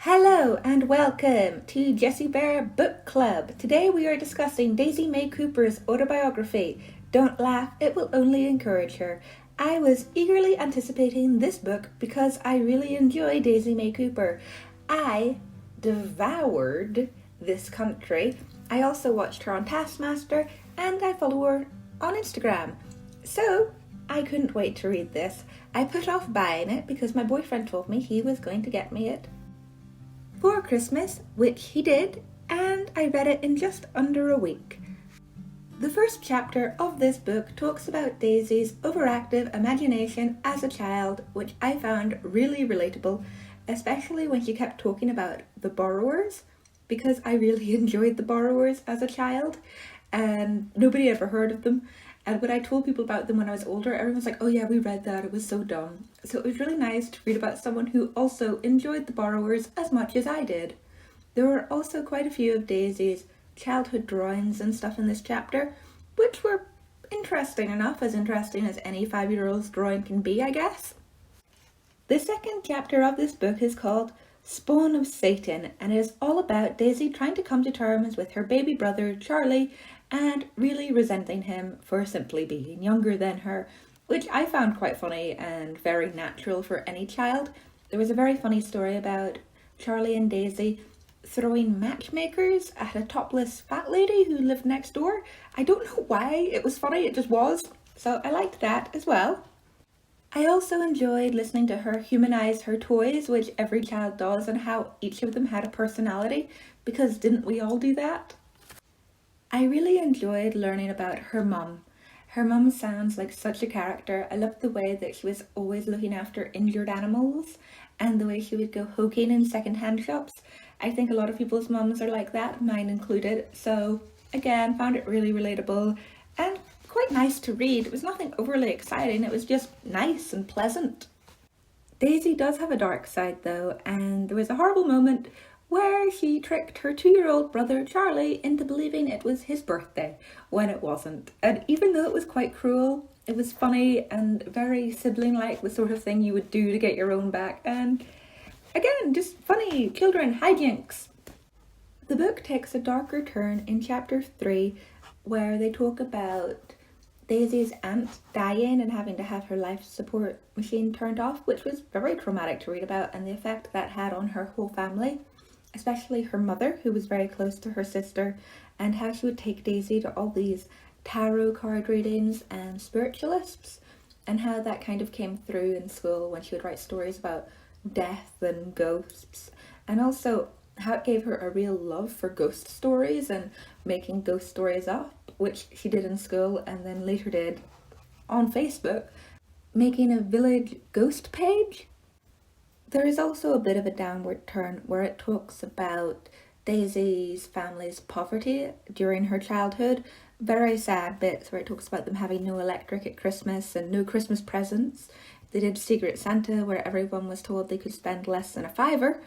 Hello and welcome to Jessie Bear Book Club. Today we are discussing Daisy May Cooper's autobiography. Don't laugh, it will only encourage her. I was eagerly anticipating this book because I really enjoy Daisy May Cooper. I devoured this country. I also watched her on Taskmaster and I follow her on Instagram. So I couldn't wait to read this. I put off buying it because my boyfriend told me he was going to get me it for Christmas, which he did, and I read it in just under a week. The first chapter of this book talks about Daisy's overactive imagination as a child, which I found really relatable, especially when she kept talking about the borrowers, because I really enjoyed the borrowers as a child, and nobody ever heard of them. And when I told people about them when I was older, everyone was like, oh yeah, we read that, it was so dumb. So it was really nice to read about someone who also enjoyed the borrowers as much as I did. There were also quite a few of Daisy's childhood drawings and stuff in this chapter, which were interesting enough, as interesting as any 5-year-old's drawing can be, I guess. The second chapter of this book is called Spawn of Satan, and it is all about Daisy trying to come to terms with her baby brother, Charlie, and really resenting him for simply being younger than her, which I found quite funny and very natural for any child. There was a very funny story about Charlie and Daisy throwing matchmakers at a topless fat lady who lived next door. I don't know why it was funny, it just was. So I liked that as well. I also enjoyed listening to her humanize her toys, which every child does, and how each of them had a personality, because didn't we all do that? I really enjoyed learning about her mum. Her mum sounds like such a character. I loved the way that she was always looking after injured animals and the way she would go hoking in second-hand shops. I think a lot of people's mums are like that, mine included. So again, found it really relatable and quite nice to read. It was nothing overly exciting, it was just nice and pleasant. Daisy does have a dark side though, and there was a horrible moment where she tricked her 2-year-old brother Charlie into believing it was his birthday when it wasn't. And even though it was quite cruel, it was funny and very sibling-like, the sort of thing you would do to get your own back. And again, just funny children hijinks. The book takes a darker turn in chapter 3 where they talk about Daisy's aunt dying and having to have her life support machine turned off, which was very traumatic to read about, and the effect that had on her whole family, especially her mother, who was very close to her sister, and how she would take Daisy to all these tarot card readings and spiritualists, and how that kind of came through in school when she would write stories about death and ghosts, and also how it gave her a real love for ghost stories and making ghost stories up, which she did in school and then later did on Facebook, making a village ghost page. There is also a bit of a downward turn where it talks about Daisy's family's poverty during her childhood. Very sad bits where it talks about them having no electric at Christmas and no Christmas presents. They did Secret Santa where everyone was told they could spend less than a $5,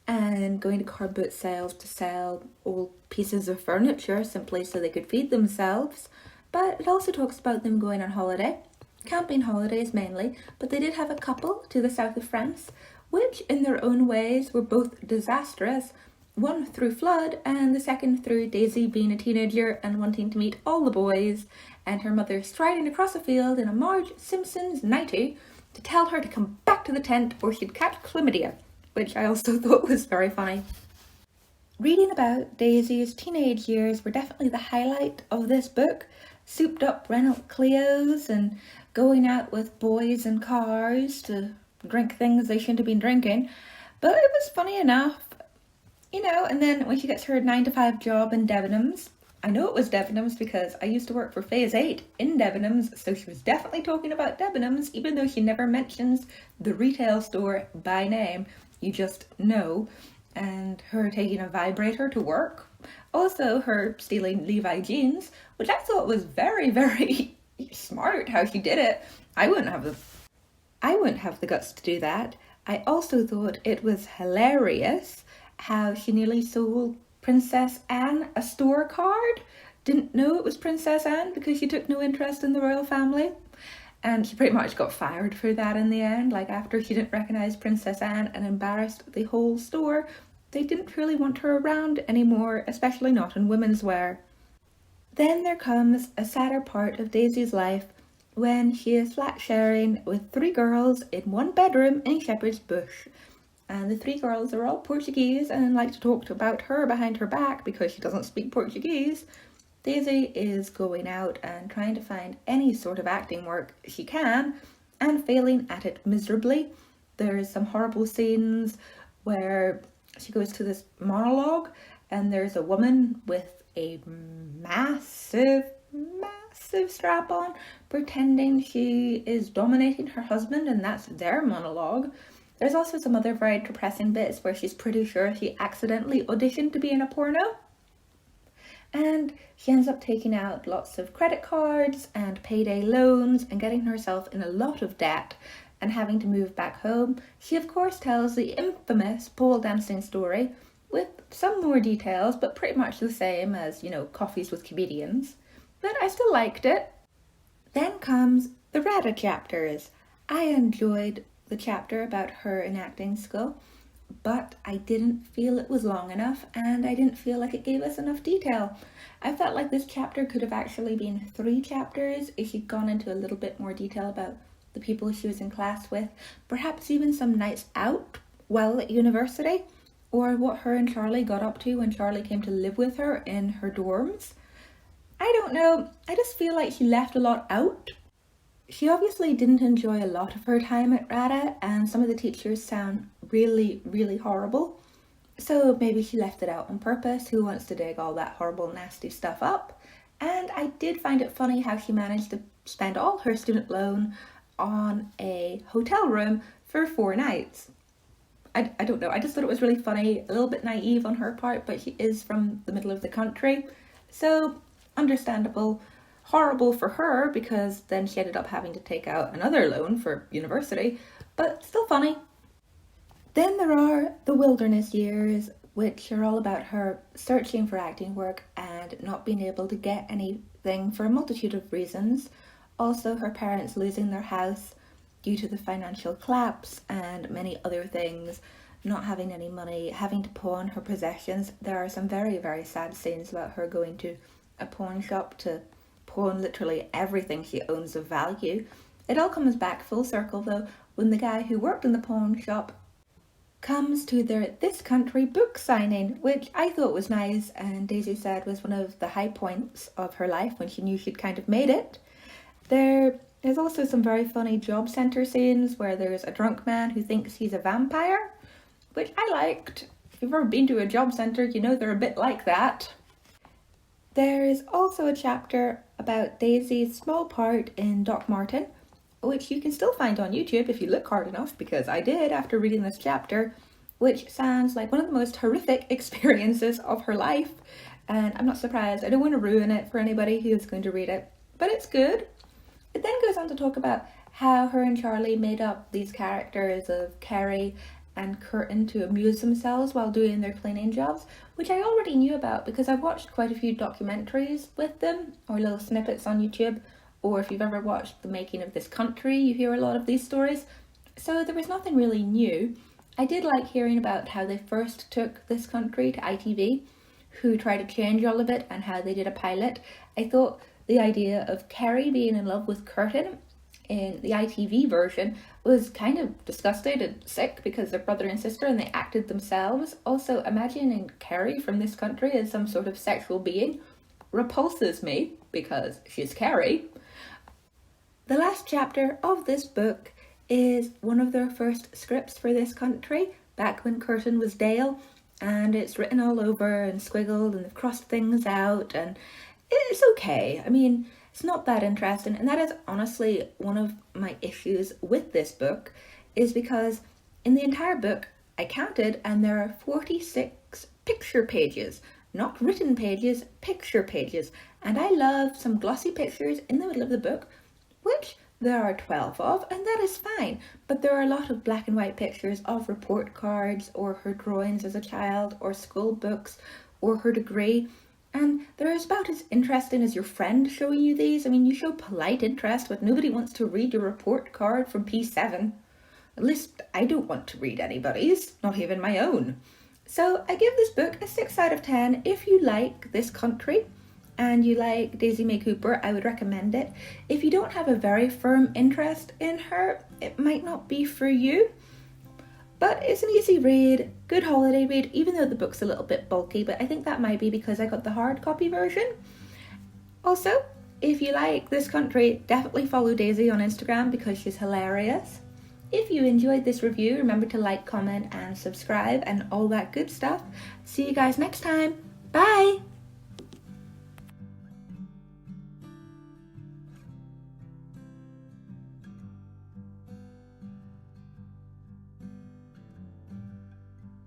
and going to car boot sales to sell old pieces of furniture simply so they could feed themselves. But it also talks about them going on holiday, camping holidays mainly, but they did have a couple to the south of France, which in their own ways were both disastrous, one through flood and the second through Daisy being a teenager and wanting to meet all the boys, and her mother striding across a field in a Marge Simpson's nightie to tell her to come back to the tent or she'd catch chlamydia, which I also thought was very funny. Reading about Daisy's teenage years were definitely the highlight of this book. Souped up Renault Clios and going out with boys in cars to drink things they shouldn't have been drinking. But it was funny enough, and then when she gets her 9-to-5 job in Debenhams, I know it was Debenhams because I used to work for Phase 8 in Debenhams, so she was definitely talking about Debenhams, even though she never mentions the retail store by name. You just know. And her taking a vibrator to work. Also her stealing Levi jeans, which I thought was very, very smart how she did it. I wouldn't have the guts to do that. I also thought it was hilarious how she nearly sold Princess Anne a store card. Didn't know it was Princess Anne because she took no interest in the royal family. And she pretty much got fired for that in the end. Like, after she didn't recognize Princess Anne and embarrassed the whole store, they didn't really want her around anymore, especially not in women's wear. Then there comes a sadder part of Daisy's life when she is flat sharing with 3 girls in one bedroom in Shepherd's Bush. And the 3 girls are all Portuguese and like to talk about her behind her back because she doesn't speak Portuguese. Daisy is going out and trying to find any sort of acting work she can and failing at it miserably. There's some horrible scenes where she goes to this monologue and there's a woman with a massive strap on pretending she is dominating her husband, and that's their monologue. There's also some other very depressing bits where she's pretty sure she accidentally auditioned to be in a porno. And she ends up taking out lots of credit cards and payday loans and getting herself in a lot of debt and having to move back home. She of course tells the infamous pole dancing story with some more details, but pretty much the same as, Coffees with Comedians. But I still liked it. Then comes the Rada chapters. I enjoyed the chapter about her in acting school, but I didn't feel it was long enough and I didn't feel like it gave us enough detail. I felt like this chapter could have actually been 3 chapters if she'd gone into a little bit more detail about the people she was in class with, perhaps even some nights out while at university, or what her and Charlie got up to when Charlie came to live with her in her dorms. I don't know, I just feel like she left a lot out. She obviously didn't enjoy a lot of her time at RADA, and some of the teachers sound really, really horrible. So maybe she left it out on purpose. Who wants to dig all that horrible, nasty stuff up? And I did find it funny how she managed to spend all her student loan on a hotel room for 4 nights. I don't know, I just thought it was really funny, a little bit naive on her part, but she is from the middle of the country, so understandable. Horrible for her because then she ended up having to take out another loan for university, but still funny. Then there are the wilderness years, which are all about her searching for acting work and not being able to get anything for a multitude of reasons. Also her parents losing their house due to the financial collapse and many other things, not having any money, having to pawn her possessions. There are some very, very sad scenes about her going to a pawn shop to pawn literally everything she owns of value. It all comes back full circle though when the guy who worked in the pawn shop comes to their This Country book signing, which I thought was nice and Daisy said was one of the high points of her life when she knew she'd kind of made it. There's also some very funny job centre scenes where there's a drunk man who thinks he's a vampire, which I liked. If you've ever been to a job centre, you know they're a bit like that. There's also a chapter about Daisy's small part in Doc Martin, which you can still find on YouTube if you look hard enough, because I did after reading this chapter, which sounds like one of the most horrific experiences of her life, and I'm not surprised. I don't want to ruin it for anybody who's going to read it, but it's good. It then goes on to talk about how her and Charlie made up these characters of Kerry and Curtin to amuse themselves while doing their cleaning jobs, which I already knew about because I've watched quite a few documentaries with them, or little snippets on YouTube, or if you've ever watched The Making of This Country, you hear a lot of these stories. So there was nothing really new. I did like hearing about how they first took This Country to ITV, who tried to change all of it, and how they did a pilot. I thought the idea of Kerry being in love with Curtin in the ITV version was kind of disgusting and sick because they're brother and sister and they acted themselves. Also, imagining Kerry from This Country as some sort of sexual being repulses me because she's Kerry. The last chapter of this book is one of their first scripts for This Country, back when Curtin was Dale, and it's written all over and squiggled and they've crossed things out, and it's okay. I mean, it's not that interesting, and that is honestly one of my issues with this book, is because in the entire book I counted and there are 46 picture pages, not written pages, picture pages, and I love some glossy pictures in the middle of the book, which there are 12 of, and that is fine, but there are a lot of black and white pictures of report cards or her drawings as a child or school books or her degree, And they're about as interesting as your friend showing you these. I mean, you show polite interest, but nobody wants to read your report card from P7. At least I don't want to read anybody's, not even my own. So I give this book a 6 out of 10. If you like this country and you like Daisy May Cooper, I would recommend it. If you don't have a very firm interest in her, it might not be for you. But it's an easy read, good holiday read, even though the book's a little bit bulky, but I think that might be because I got the hard copy version. Also, if you like this country, definitely follow Daisy on Instagram because she's hilarious. If you enjoyed this review, remember to like, comment, and subscribe, and all that good stuff. See you guys next time. Bye!